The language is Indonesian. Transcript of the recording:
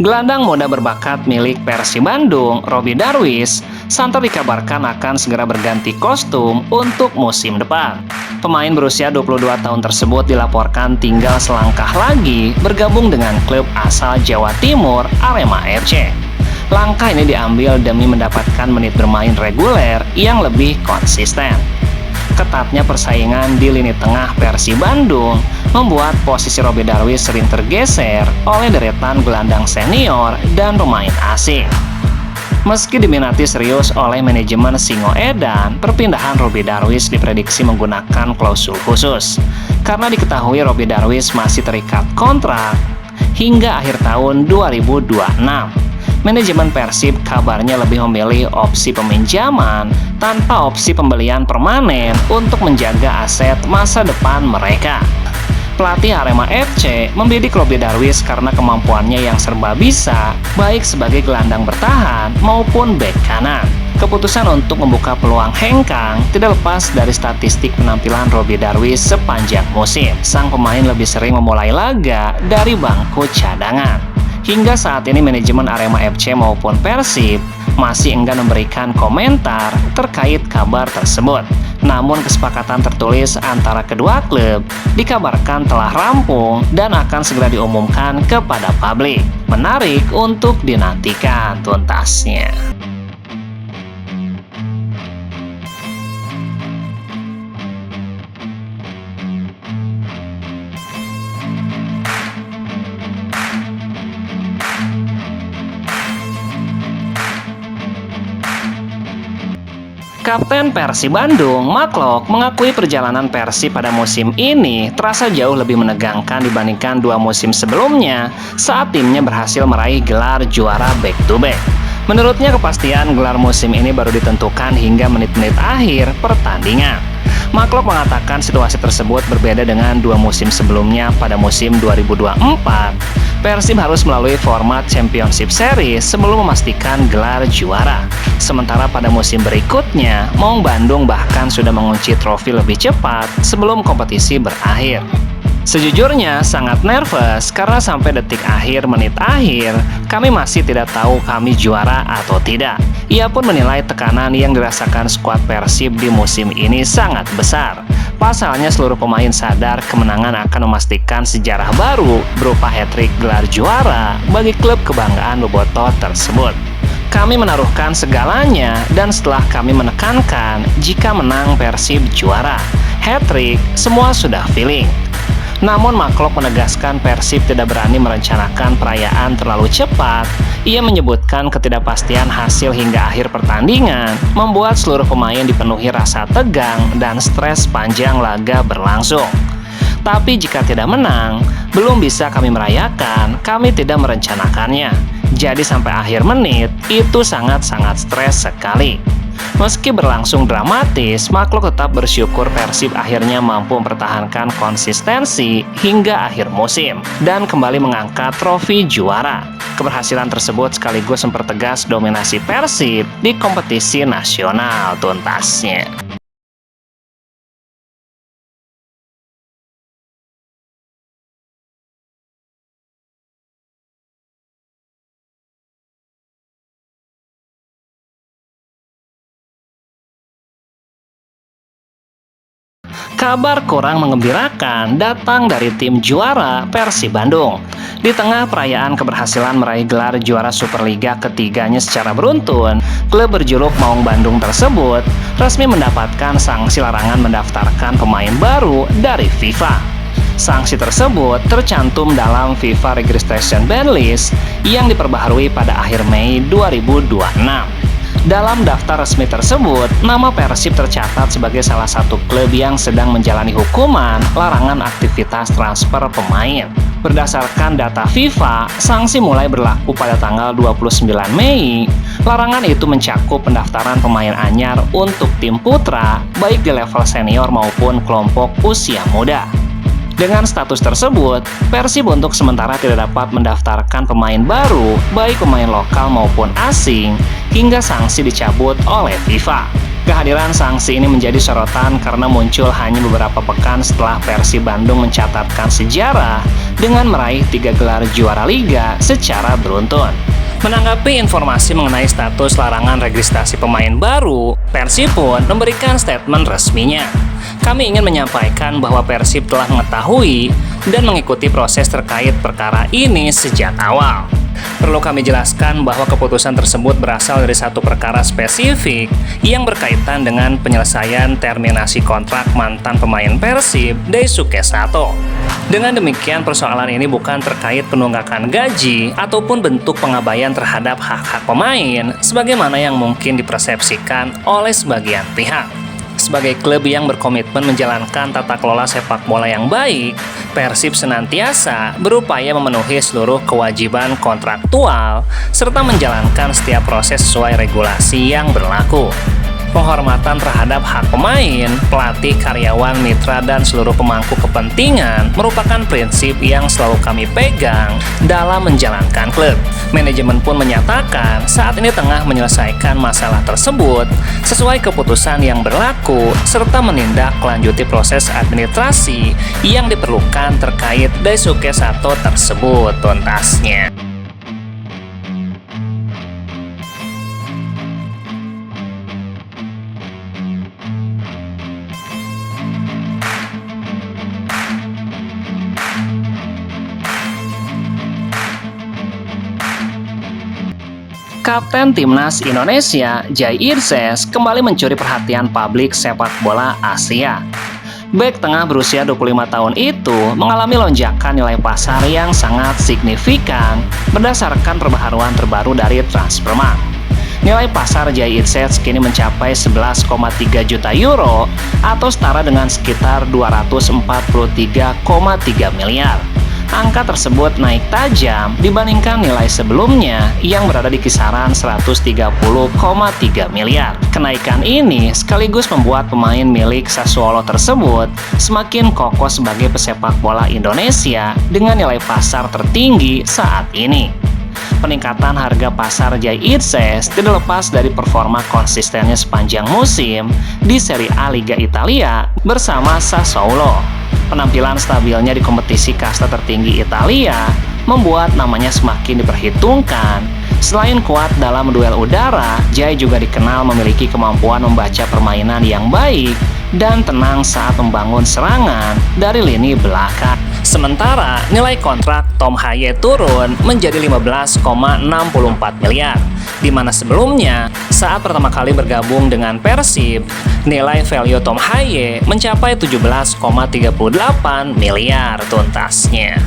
Gelandang muda berbakat milik Persib Bandung, Robby Darwish, santer dikabarkan akan segera berganti kostum untuk musim depan. Pemain berusia 22 tahun tersebut dilaporkan tinggal selangkah lagi bergabung dengan klub asal Jawa Timur, Arema FC. Langkah ini diambil demi mendapatkan menit bermain reguler yang lebih konsisten. Ketatnya persaingan di lini tengah Persib Bandung membuat posisi Robby Darwish sering tergeser oleh deretan gelandang senior dan pemain asing. Meski diminati serius oleh manajemen Singoedan, perpindahan Robby Darwish diprediksi menggunakan klausul khusus. Karena diketahui Robby Darwish masih terikat kontrak hingga akhir tahun 2026. Manajemen Persib kabarnya lebih memilih opsi peminjaman tanpa opsi pembelian permanen untuk menjaga aset masa depan mereka. Pelatih Arema FC membidik Robby Darwish karena kemampuannya yang serba bisa, baik sebagai gelandang bertahan maupun bek kanan. Keputusan untuk membuka peluang hengkang tidak lepas dari statistik penampilan Robby Darwish sepanjang musim. Sang pemain lebih sering memulai laga dari bangku cadangan. Hingga saat ini manajemen Arema FC maupun Persib masih enggan memberikan komentar terkait kabar tersebut. Namun kesepakatan tertulis antara kedua klub dikabarkan telah rampung dan akan segera diumumkan kepada publik. Menarik untuk dinantikan tuntasnya. Kapten Persib Bandung, Mark Locke, mengakui perjalanan Persib pada musim ini terasa jauh lebih menegangkan dibandingkan dua musim sebelumnya saat timnya berhasil meraih gelar juara back-to-back. Menurutnya kepastian gelar musim ini baru ditentukan hingga menit-menit akhir pertandingan. Mark Locke mengatakan situasi tersebut berbeda dengan dua musim sebelumnya. Pada musim 2024, Persib harus melalui format Championship Series sebelum memastikan gelar juara. Sementara pada musim berikutnya, Maung Bandung bahkan sudah mengunci trofi lebih cepat sebelum kompetisi berakhir. Sejujurnya sangat nervous karena sampai detik akhir menit akhir kami masih tidak tahu kami juara atau tidak. Ia pun menilai tekanan yang dirasakan skuad Persib di musim ini sangat besar. Pasalnya seluruh pemain sadar kemenangan akan memastikan sejarah baru berupa hat-trick gelar juara bagi klub kebanggaan Bobotoh tersebut. Kami menaruhkan segalanya dan setelah kami menekankan jika menang Persib juara, hat-trick, semua sudah feeling. Namun Mark Locke menegaskan Persib tidak berani merencanakan perayaan terlalu cepat. Ia menyebutkan ketidakpastian hasil hingga akhir pertandingan membuat seluruh pemain dipenuhi rasa tegang dan stres sepanjang laga berlangsung. Tapi jika tidak menang, belum bisa kami merayakan, kami tidak merencanakannya. Jadi sampai akhir menit, itu sangat-sangat stres sekali. Meski berlangsung dramatis, Mark Locke tetap bersyukur Persib akhirnya mampu mempertahankan konsistensi hingga akhir musim dan kembali mengangkat trofi juara. Keberhasilan tersebut sekaligus mempertegas dominasi Persib di kompetisi nasional tuntasnya. Kabar kurang mengembirakan datang dari tim juara Persib Bandung. Di tengah perayaan keberhasilan meraih gelar juara Superliga ketiganya secara beruntun, klub berjuluk Maung Bandung tersebut resmi mendapatkan sanksi larangan mendaftarkan pemain baru dari FIFA. Sanksi tersebut tercantum dalam FIFA Registration Ban List yang diperbaharui pada akhir Mei 2026. Dalam daftar resmi tersebut, nama Persib tercatat sebagai salah satu klub yang sedang menjalani hukuman larangan aktivitas transfer pemain. Berdasarkan data FIFA, sanksi mulai berlaku pada tanggal 29 Mei. Larangan itu mencakup pendaftaran pemain anyar untuk tim putra, baik di level senior maupun kelompok usia muda. Dengan status tersebut, Persib untuk sementara tidak dapat mendaftarkan pemain baru, baik pemain lokal maupun asing, hingga sanksi dicabut oleh FIFA. Kehadiran sanksi ini menjadi sorotan karena muncul hanya beberapa pekan setelah Persib Bandung mencatatkan sejarah dengan meraih 3 gelar juara liga secara beruntun. Menanggapi informasi mengenai status larangan registrasi pemain baru, Persib pun memberikan statement resminya. Kami ingin menyampaikan bahwa Persib telah mengetahui dan mengikuti proses terkait perkara ini sejak awal. Perlu kami jelaskan bahwa keputusan tersebut berasal dari satu perkara spesifik yang berkaitan dengan penyelesaian terminasi kontrak mantan pemain Persib, Daisuke Sato. Dengan demikian, persoalan ini bukan terkait penunggakan gaji ataupun bentuk pengabaian terhadap hak-hak pemain sebagaimana yang mungkin dipersepsikan oleh sebagian pihak. Sebagai klub yang berkomitmen menjalankan tata kelola sepak bola yang baik, Persib senantiasa berupaya memenuhi seluruh kewajiban kontraktual serta menjalankan setiap proses sesuai regulasi yang berlaku. Penghormatan terhadap hak pemain, pelatih, karyawan, mitra, dan seluruh pemangku kepentingan merupakan prinsip yang selalu kami pegang dalam menjalankan klub. Manajemen pun menyatakan saat ini tengah menyelesaikan masalah tersebut sesuai keputusan yang berlaku serta menindaklanjuti proses administrasi yang diperlukan terkait Daisuke Sato tersebut tuntasnya. Kapten Timnas Indonesia, Jai Irses, kembali mencuri perhatian publik sepak bola Asia. Bek tengah berusia 25 tahun itu mengalami lonjakan nilai pasar yang sangat signifikan berdasarkan perbaharuan terbaru dari Transfermarkt. Nilai pasar Jai Irses kini mencapai 11,3 juta euro atau setara dengan sekitar 243,3 miliar. Angka tersebut naik tajam dibandingkan nilai sebelumnya yang berada di kisaran 130,3 miliar. Kenaikan ini sekaligus membuat pemain milik Sassuolo tersebut semakin kokoh sebagai pesepak bola Indonesia dengan nilai pasar tertinggi saat ini. Peningkatan harga pasar Jai Irses tidak lepas dari performa konsistennya sepanjang musim di Serie A Liga Italia bersama Sassuolo. Penampilan stabilnya di kompetisi kasta tertinggi Italia membuat namanya semakin diperhitungkan. Selain kuat dalam duel udara, Jai juga dikenal memiliki kemampuan membaca permainan yang baik dan tenang saat membangun serangan dari lini belakang. Sementara nilai kontrak Tom Haye turun menjadi 15,64 miliar, di mana sebelumnya saat pertama kali bergabung dengan Persib, nilai value Tom Haye mencapai 17,38 miliar tuntasnya.